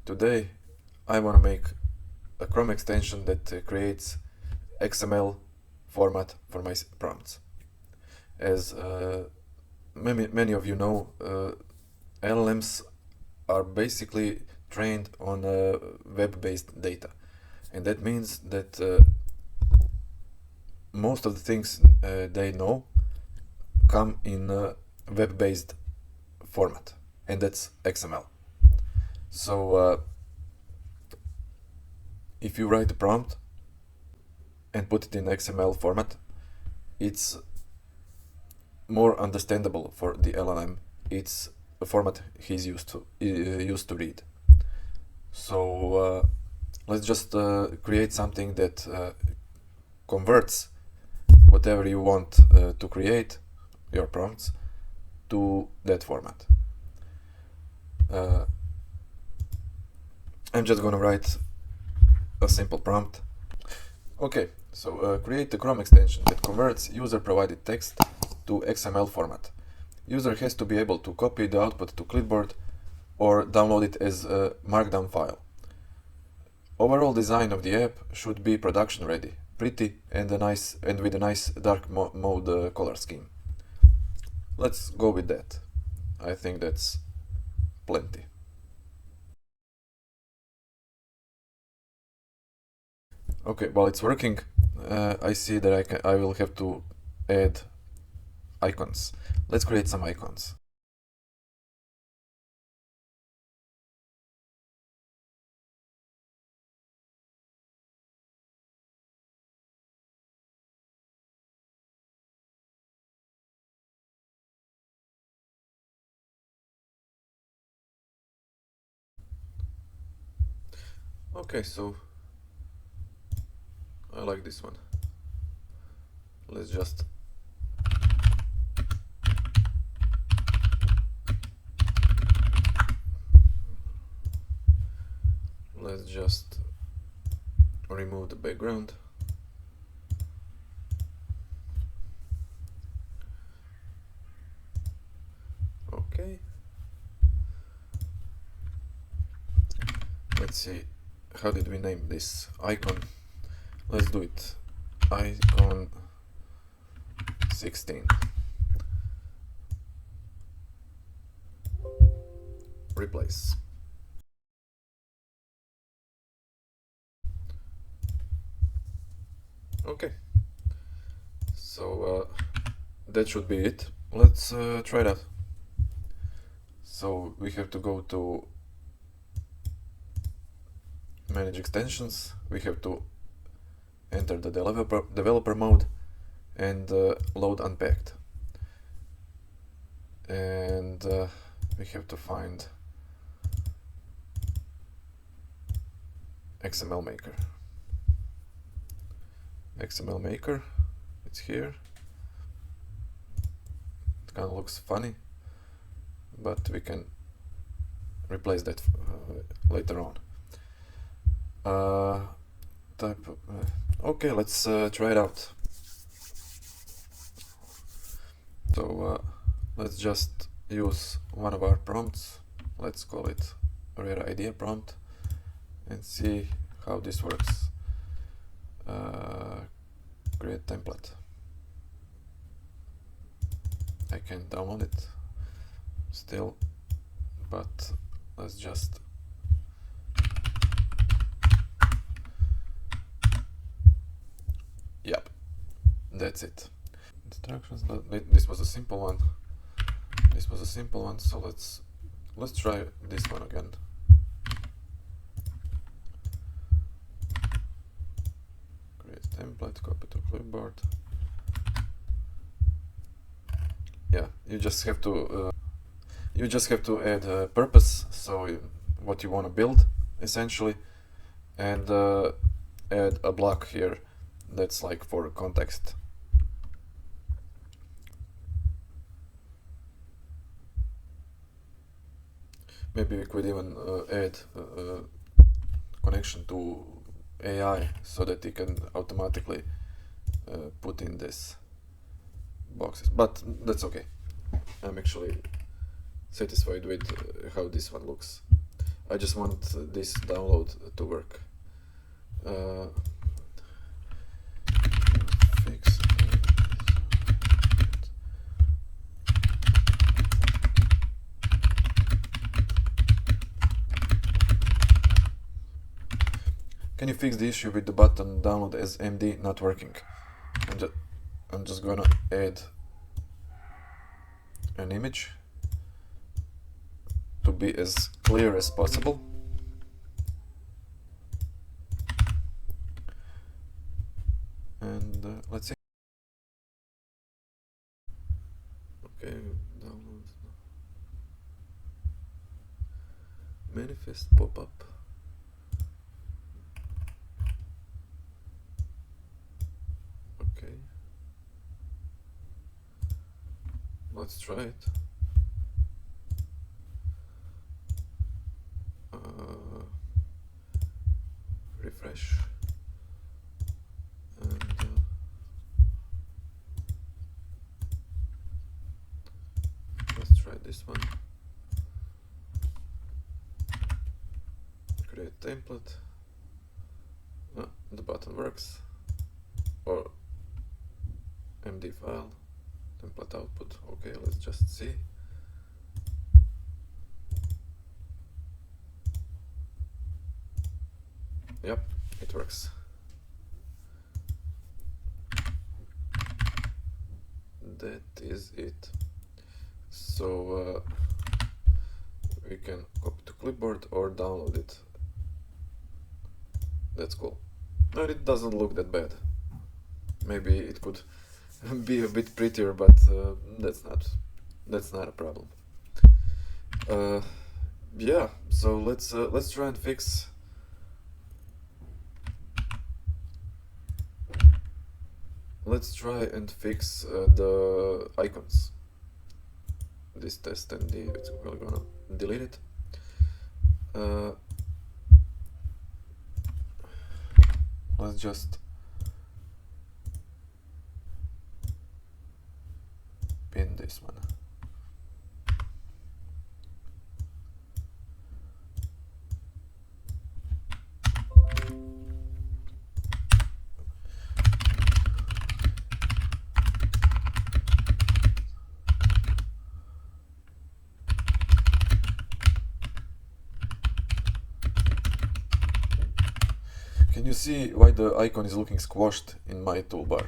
Today I want to make a Chrome extension that creates XML format for my prompts. As many of you know, LLMs are basically trained on web-based data, and that means that most of the things they know come in web-based format, and that's XML. So if you write a prompt and put it in XML format, it's more understandable for the LLM. It's a format he's used to read. So let's just create something that converts whatever you want to create, your prompts, to that format. I'm just gonna write a simple prompt. Okay, so create a Chrome extension that converts user-provided text to XML format. User has to be able to copy the output to clipboard or download it as a markdown file. Overall design of the app should be production ready, pretty, and with a nice dark mode color scheme. Let's go with that. I think that's plenty. Okay, while it's working, I see that I will have to add icons. Let's create some icons. Okay, so I like this one. Let's just remove the background. Okay. Let's see, how did we name this icon? Let's do it. Icon 16. Replace. Okay. So that should be it. Let's try that. So we have to go to manage extensions. We have to enter the developer mode and load unpacked. And we have to find XML maker. XML maker, it's here. It kind of looks funny, but we can replace that later on. Okay, let's try it out. So let's just use one of our prompts. Let's call it rare idea prompt and see how this works. Create template. I can download it still, but let's just yep, that's it. Instructions. This was a simple one. So let's try this one again. Create template, copy to clipboard. Yeah, you just have to add a purpose, so what you want to build essentially, and add a block here that's like for context. Maybe we could even add connection to AI so that it can automatically put in this boxes, but that's okay. I'm actually satisfied with how this one looks. I just want this download to work. Fix. Can you fix the issue with the button download as MD not working? I'm just gonna add an image to be as clear as possible. And let's see. Okay, download. Manifest pop-up. Okay. Let's try it. Refresh. And let's try this one. Create template. The button works. Or MD file, template output. Okay, let's just see. Yep, it works. That is it. So we can copy to clipboard or download it. That's cool. But it doesn't look that bad. Maybe it could be a bit prettier, but that's not a problem. Yeah, so let's try and fix. Let's try and fix the icons. This test MD, we're gonna delete it. Let's just pin this one. Can you see why the icon is looking squashed in my toolbar?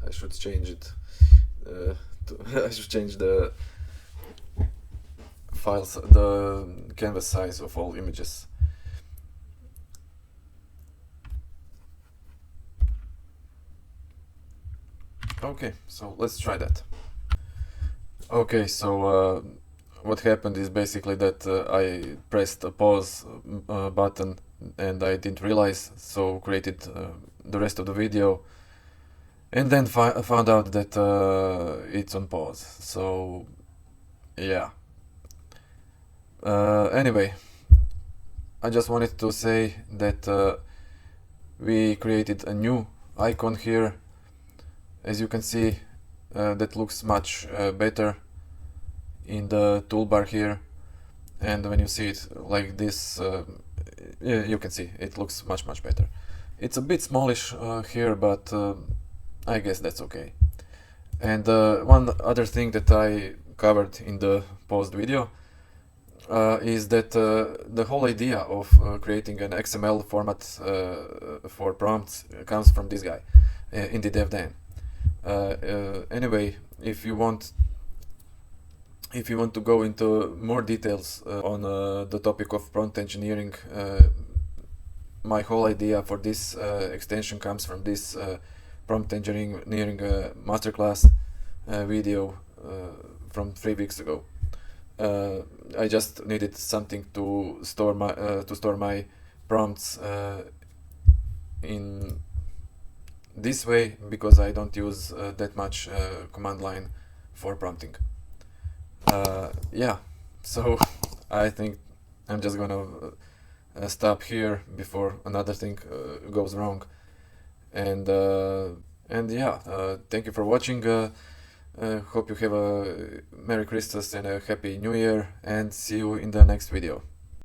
I should change it. I should change the files, the canvas size of all images. Okay, so let's try that. Okay, so what happened is basically that I pressed a pause button and I didn't realize, so created the rest of the video and then found out that it's on pause. So yeah. Anyway, I just wanted to say that we created a new icon here. As you can see, that looks much better in the toolbar here, and when you see it like this, yeah, you can see it looks much better. It's a bit smallish here, but I guess that's okay. And one other thing that I covered in the post video is that the whole idea of creating an XML format for prompts comes from this guy in the dev.dan. Anyway, if you want to go into more details on the topic of prompt engineering, my whole idea for this extension comes from this prompt engineering masterclass video from 3 weeks ago. I just needed something to store my prompts in this way because I don't use that much command line for prompting. Yeah, so I think I'm just gonna stop here before another thing goes wrong. And yeah, thank you for watching. Hope you have a Merry Christmas and a Happy New Year, and see you in the next video.